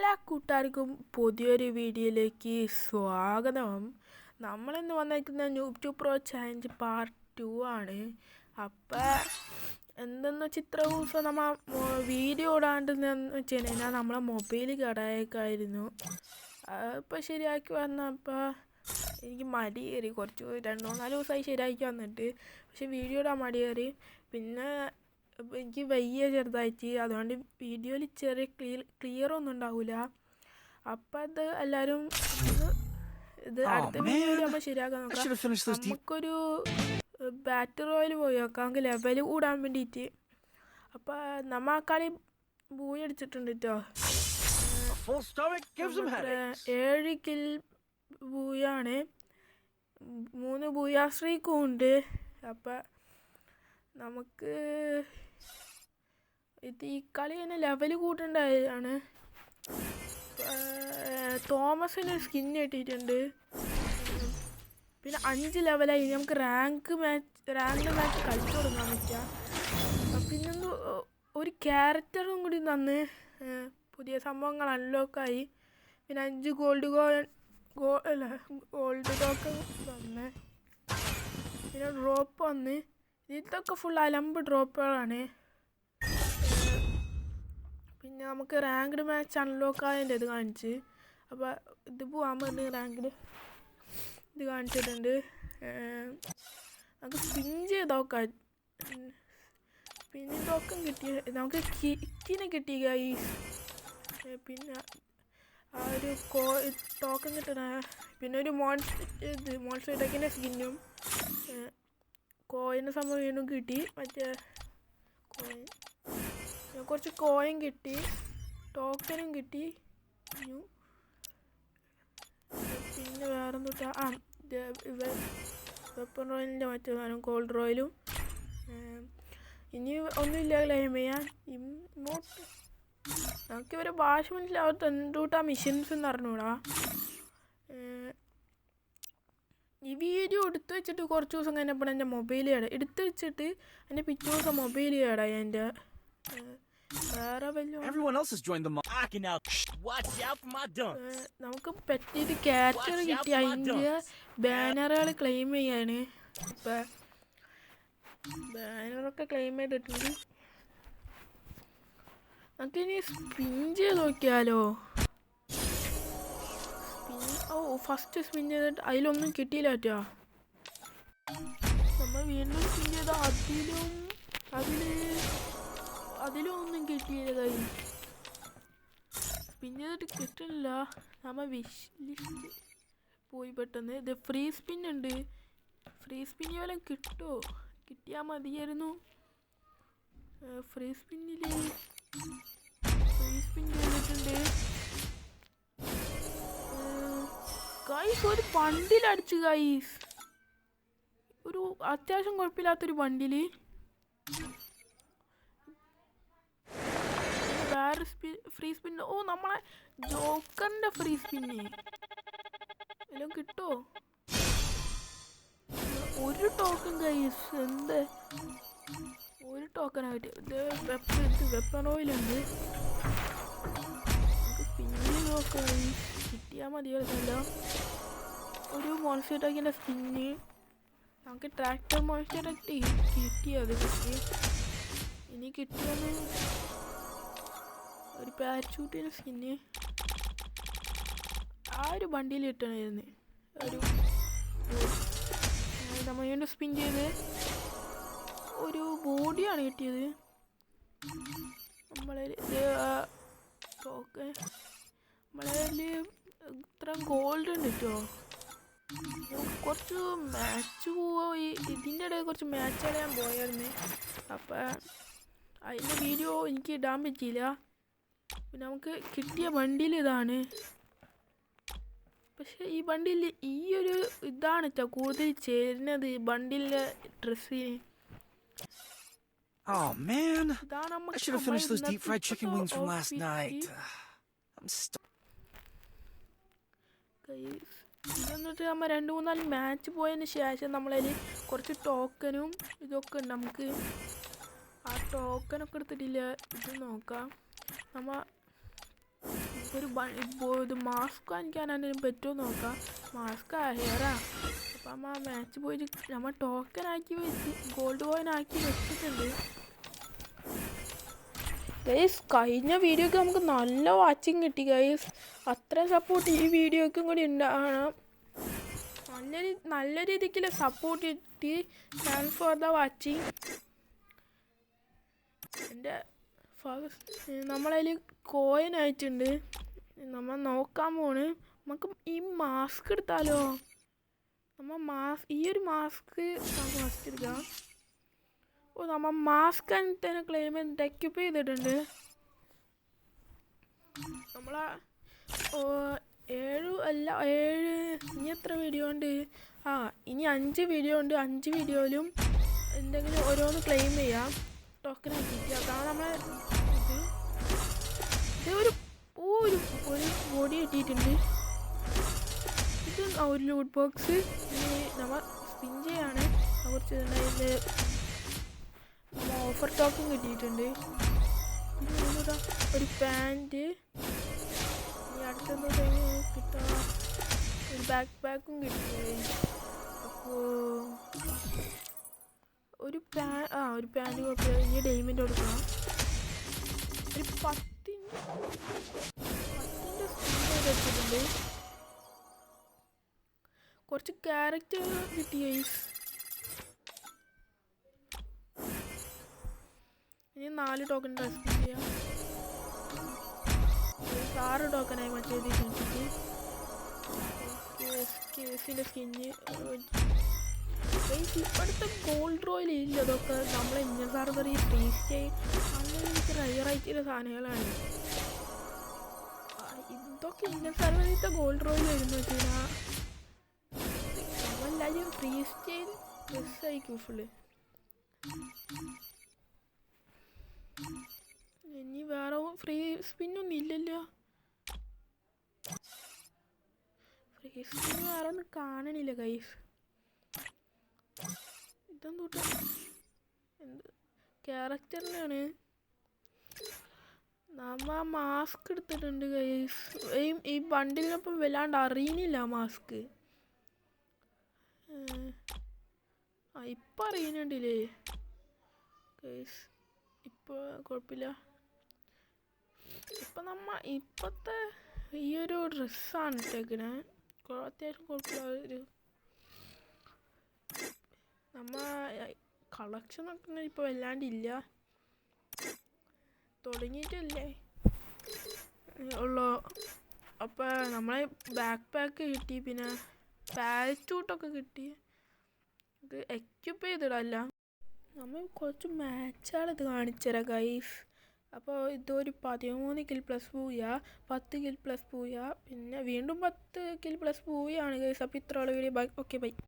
എല്ലാ കൂട്ടുകാർക്കും പുതിയൊരു വീഡിയോയിലേക്ക് സ്വാഗതം. നമ്മളിന്ന് വന്നിരിക്കുന്ന യൂട്യൂബ് പ്രോ ചാലഞ്ച് പാർട്ട് 2 ആണ്. അപ്പം എന്തെന്ന് വെച്ചാൽ ഇത്ര ദിവസം നമ്മൾ വീഡിയോ ഇടാണ്ട് വെച്ച് കഴിഞ്ഞാൽ നമ്മളെ മൊബൈൽ കേടായേക്കായിരുന്നു. ഇപ്പം ശരിയാക്കി വന്നപ്പോൾ എനിക്ക് മടി കയറി. കുറച്ച് 2-4 ദിവസമായി ശരിയാക്കി വന്നിട്ട്, പക്ഷെ വീഡിയോ ഇടാൻ മടി കയറി. പിന്നെ എനിക്ക് വയ്യ ചെറുതായിട്ട്, അതുകൊണ്ട് വീഡിയോയിൽ ചെറിയ ക്ലിയർ ഒന്നും ഉണ്ടാവില്ല. അപ്പം അത് എല്ലാവരും ഇത് അടുത്ത വീഡിയോയിൽ നമ്മൾ ശരിയാക്കാൻ നോക്കാം. നമുക്കൊരു ബാറ്റർ റോയിൽ പോയി നോക്കാം, നമുക്ക് ലെവൽ കൂടാൻ വേണ്ടിയിട്ട്. അപ്പം നമ്മൾ ആ കളി ബൂയി അടിച്ചിട്ടുണ്ട് കേട്ടോ. 7 കിൽ ബൂയാണ്, 3 ബൂയാ സ്ട്രീക്കും ഉണ്ട്. അപ്പം നമുക്ക് ഈ കളി തന്നെ ലെവൽ കൂട്ടേണ്ടതാണ്. തോമസിന് സ്കിൻ കിട്ടിയിട്ടുണ്ട്. പിന്നെ 5 ലെവലായി. നമുക്ക് റാങ്ക് മാച്ച് കളിച്ചു കൊടുക്കാൻ പറ്റുക. പിന്നെ ഒരു ക്യാരക്ടറും കൂടി തന്ന് പുതിയ സംഭവങ്ങൾ അൺലോക്കായി. പിന്നെ 5 ഗോൾഡ് ടോക്കൺ തന്ന്. പിന്നെ ഡ്രോപ്പ് വന്ന്. ഇതൊക്കെ ഫുൾ അലമ്പ് ഡ്രോപ്പുകളാണ്. പിന്നെ നമുക്ക് റാങ്ക്ഡ് മാച്ച് അൺലോക്കായതിൻ്റെ ഇത് കാണിച്ച്. അപ്പോൾ ഇത് പോകാൻ പറഞ്ഞ് റാങ്ക്ഡ് ഇത് കാണിച്ചിട്ടുണ്ട്. നമുക്ക് സ്പിൻ ചെയ്ത് നോക്കാം. പിന്നെ ടോക്കൺ കിട്ടി, നമുക്ക് കിറ്റിനെ കിട്ടി ഗൈസ്. പിന്നെ ആ ഒരു ടോക്കൺ കിട്ടണ, പിന്നെ ഒരു മോൺസ്റ്റർ ടെക്കിൻ്റെ സ്കിന്നും കോയിൻ്റെ സംഭവം വീണ്ടും കിട്ടി. മറ്റേ കോയിൻ, കുറച്ച് കോയിൻ കിട്ടി, ടോക്കനും കിട്ടി. പിന്നെ വേറെ എന്തുട്ടാ, വെപ്പൺ റോയലിൻ്റെ മറ്റേ സാധനം ഗോൾഡ് റോയലും. ഇനി ഒന്നുമില്ല ക്ലെയിം ചെയ്യാൻ. ഇങ്ങോട്ട് നമുക്കിവരെ ഭാഷ മനസ്സിലാവാത്ത എന്തുകൂട്ടാ മിഷൻസ് എന്ന് അറിഞ്ഞൂടാ. ഈ വീഡിയോ എടുത്തു വെച്ചിട്ട് കുറച്ച് ദിവസം കഴിഞ്ഞപ്പോൾ എൻ്റെ മൊബൈൽ എടുത്തു വെച്ചിട്ട് എൻ്റെ പിറ്റേ ദിവസം മൊബൈൽ കേടായി. എൻ്റെ വേറെ നമുക്ക് പറ്റിയിട്ട് ക്യാരക്ടർ കിട്ടി, അതിൻ്റെ ബാനറുകൾ ക്ലെയിം ചെയ്യാണ്. ഇപ്പം ബാനറൊക്കെ ക്ലെയിം ചെയ്തിട്ടുണ്ട്. നമുക്കിനി സ്പിൻ ചെയ്ത് നോക്കിയാലോ. ഫസ്റ്റ് സ്പിൻ ചെയ്തിട്ട് അതിലൊന്നും കിട്ടിയില്ല പറ്റുക. നമ്മൾ വീണ്ടും സ്പിൻ ചെയ്ത അതിലും ഒന്നും കിട്ടിയില്ല. കൈ സ്പിൻ ചെയ്തിട്ട് കിട്ടുന്നില്ല. നമ്മൾ വിഷ് ലിസ്റ്റ് പോയി പെട്ടെന്ന്. ഇത് ഫ്രീ സ്പിൻ ഉണ്ട്. ഫ്രീ സ്പിൻ വല്ലതും കിട്ടുമോ? കിട്ടിയാൽ മതിയായിരുന്നു. ഫ്രീ സ്പിൻ ചെയ്തിട്ടുണ്ട് ഗൈസ്. ഒരു ബണ്ടിലടിച്ച് ഗൈസ്, ഒരു അത്യാവശ്യം കുഴപ്പമില്ലാത്തൊരു ബണ്ടില്. വേറെ ഫ്രീ സ്പിൻ. നമ്മളെ ജോക്കറിൻ്റെ ഫ്രീ സ്പിന്ന് എല്ലാം കിട്ടുമോ? ഒരു ടോക്കൺ ഗൈസ്, എന്ത് ഒരു ടോക്കനാണ് കിട്ടിയത്. വെപ്പൺ ഓയിലുണ്ട്. സ്പിന്ന് നോക്കാം, കിട്ടിയാൽ മതിയായിരുന്നല്ലോ. ഒരു മോൺസ്റ്റർ ടെക്കിൻ്റെ സ്പിന്ന് നമുക്ക് ട്രാക്ടർ മോൺസ്റ്റർ ടെക്ക് കിട്ടിയത് കിട്ടി. ഇനി കിട്ടിയത് ഒരു പാരച്യൂട്ടിൻ്റെ സ്കിന്ന്. ആ ഒരു വണ്ടിയിൽ കിട്ടണമായിരുന്നു. ഒരു നമ്മൾ വീണ്ടും സ്പിൻ ചെയ്ത് ഒരു ബോഡിയാണ് കിട്ടിയത്. നമ്മളെ ഇത്ര ഗോൾഡ് ഉണ്ട് കേട്ടോ. കുറച്ച് മാച്ച് പോയി, ഇതിൻ്റെ ഇടയിൽ കുറച്ച് മാച്ച് കളയാൻ പോയായിരുന്നു. അപ്പം അതിൻ്റെ വീഡിയോ എനിക്ക് ഇടാൻ പറ്റിയില്ല. പിന്നെ നമുക്ക് കിട്ടിയ ബണ്ടിൽ ഇതാണ്. പക്ഷെ ഈ ബണ്ടിൽ ഈ ഒരു ഇതാണ് കേട്ടോ കൂടുതൽ ചേരുന്നത് ബണ്ടിലിൻ്റെ ഡ്രസ്സിന്. ഇതാണ് ഇതെന്നിട്ട് നമ്മൾ 2-3 മാച്ച് പോയതിന് ശേഷം നമ്മളതിൽ കുറച്ച് ടോക്കനും ഇതൊക്കെ ഉണ്ട്. നമുക്ക് ആ ടോക്കനൊക്കെ എടുത്തിട്ടില്ല. ഇത് നോക്കാം. നമ്മൾ ഇത് മാസ്ക് വാങ്ങിക്കാൻ എന്തെങ്കിലും പറ്റുമോ നോക്കാം. മാസ്ക് ഹെയറാ. അപ്പം അമ്മ മാച്ച് പോയിട്ട് നമ്മൾ ടോക്കൺ ആക്കി വെച്ച് ഗോൾഡ് കോയിൻ ആക്കി വെച്ചിട്ടുണ്ട് ഗൈസ്. കഴിഞ്ഞ വീഡിയോക്ക് നമുക്ക് നല്ല വാച്ചിങ് കിട്ടി ഗൈസ്. അത്ര സപ്പോർട്ട് ഈ വീഡിയോക്കും കൂടി ഉണ്ടാകണം. നല്ല രീതിക്കുള്ള സപ്പോർട്ട് കിട്ടി. Thanks for the watching. എൻ്റെ നമ്മളതിൽ കോയിൻ ആയിട്ടുണ്ട്. നമ്മൾ നോക്കാൻ പോണ്. നമുക്ക് ഈ മാസ്ക് എടുത്താലോ? ഈ ഒരു മാസ്ക് നമുക്ക് ഫസ്റ്റ് എടുക്കാം. നമ്മൾ മാസ്ക് തന്നെ ക്ലെയിം ചെയ്ത് എക്യുപ്പ് ചെയ്തിട്ടുണ്ട്. നമ്മളെ 7 ഇനി എത്ര വീഡിയോ ഉണ്ട്? ഇനി 5 വീഡിയോ ഉണ്ട്. 5 വീഡിയോയിലും എന്തെങ്കിലും ഓരോന്ന് ക്ലെയിം ചെയ്യാം. ടോക്കൺ ആക്കിയിട്ട് അതാണ് നമ്മളെ ഇത് ഒരു ബോഡി കിട്ടിയിട്ടുണ്ട്. ഇത് ഒരു ലൂട്ട് ബോക്സ്. ഇനി നമ്മൾ സ്പിൻ ചെയ്യാണ്. കുറച്ച് ഓഫർ ടോക്കൺ കിട്ടിയിട്ടുണ്ട്. പിന്നെ ഒരു പാൻറ്. ഇനി അടുത്തെന്താ കിട്ടാം? ഒരു ബാക്ക് പാക്കും കിട്ടി. അപ്പോൾ ഒരു പാൻറ് കുഴപ്പമില്ല. ഇനി ഡയമണ്ട് കൊടുക്കണം. ഒരു 10ൻ്റെ സ്കിൻ വെച്ചിട്ടുണ്ട്. കുറച്ച് ക്യാരക്ടർ കിട്ടി ഗൈസ്. ഇനി 4 ടോക്കൺ സ്പിൻ ചെയ്യാം. 6 ടോക്കനായി മറ്റേത് കിട്ടിയിട്ട് കേസിൻ്റെ സ്കിന്ന്. ഇപ്പോഴത്തെ ഗോൾഡ് റോയിൽ ഇല്ല. അതൊക്കെ നമ്മളെ ഇന്ത്യൻ സർവറിൽ ഫ്രീസ് ചെയ്യും. നല്ല റയറായിട്ടുള്ള സാധനങ്ങളാണ് ഇതൊക്കെ. ഇന്ത്യൻ സർവറിലത്തെ ഗോൾഡ് റോയിൽ വരുമ്പോൾ വെച്ചാൽ നമ്മളെല്ലാവരും ഫ്രീസ് ചെയ്ത് ഡ്രസ്സായിരിക്കും ഫുള്ള്. ഇനി വേറെ ഫ്രീ സ്പിന്നൊന്നും ഇല്ലല്ലോ. ഫ്രീ സ്പിൻ വേറെ ഒന്നും കാണണില്ല ഗൈസ്. ഇതെന്തോട്ട് എന്ത് ക്യാരക്ടറിനാണ്. നമ്മ മാസ്ക് എടുത്തിട്ടുണ്ട് ഗൈസ്. ഈ ബണ്ടിലിനൊപ്പം വല്ലാണ്ട് അറിയുന്നില്ല മാസ്ക്. ഇപ്പം അറിയുന്നുണ്ടല്ലേ ഗൈസ്. ഇപ്പോൾ കുഴപ്പമില്ല. ഇപ്പം ഇപ്പോഴത്തെ ഈ ഒരു ഡ്രസ്സാണ് ഇട്ടേക്കണേ. അത്യാവശ്യം കുഴപ്പമില്ല. കളക്ഷനൊക്കെ ഇപ്പോൾ വല്ലാണ്ടില്ല. തുടങ്ങിയിട്ടല്ലേ ഉള്ളൂ. അപ്പോൾ നമ്മളെ ബാക്ക് പാക്ക് കിട്ടി. പിന്നെ പാരച്യൂട്ടൊക്കെ കിട്ടി. ഇത് എക്യുപ്പ് ചെയ്തിടല്ല. നമ്മൾ കുറച്ച് മാച്ചുകളിത് കാണിച്ചു തരാം ഗൈസ്. അപ്പോൾ ഇതൊരു 13 കിൽ പ്ലസ് പോവുക, 10 കിൽ പ്ലസ് പോവുക, പിന്നെ വീണ്ടും 10 കിൽ പ്ലസ് പോവുകയാണ് ഗൈസ്. അപ്പോൾ ഇത്ര ഉള്ള വീഡിയോ. Okay bye.